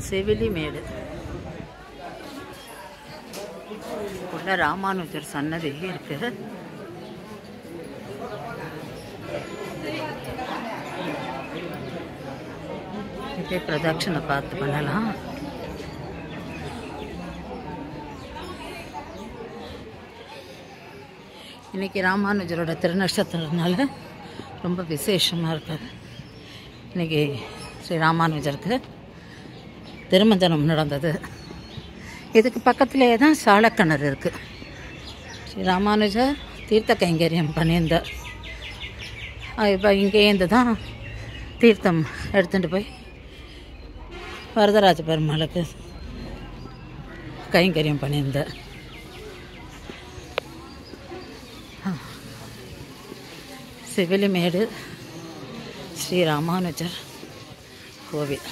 செவிலிமேடு உள்ள ராமானுஜர் சன்னதி இருக்கு. இதே பிரதட்சணை பார்த்து பண்ணலாம். இன்னைக்கு ராமானுஜரோட திருநட்சத்திரனால ரொம்ப விசேஷமாக இருக்குது. இன்னைக்கு ஸ்ரீ ராமானுஜருக்கு திருமஞ்சனம் நடந்தது. இதுக்கு பக்கத்திலே தான் சாலக்கிணறு இருக்குது. ஸ்ரீ ராமானுஜர் தீர்த்த கைங்கரியம் பண்ணியிருந்தார். இப்போ இங்கேருந்து தான் தீர்த்தம் எடுத்துகிட்டு போய் வரதராஜ பெருமாளுக்கு கைங்கரியம் பண்ணியிருந்தார். செவிலிமேடு ஸ்ரீ ராமானுஜர் கோவில்.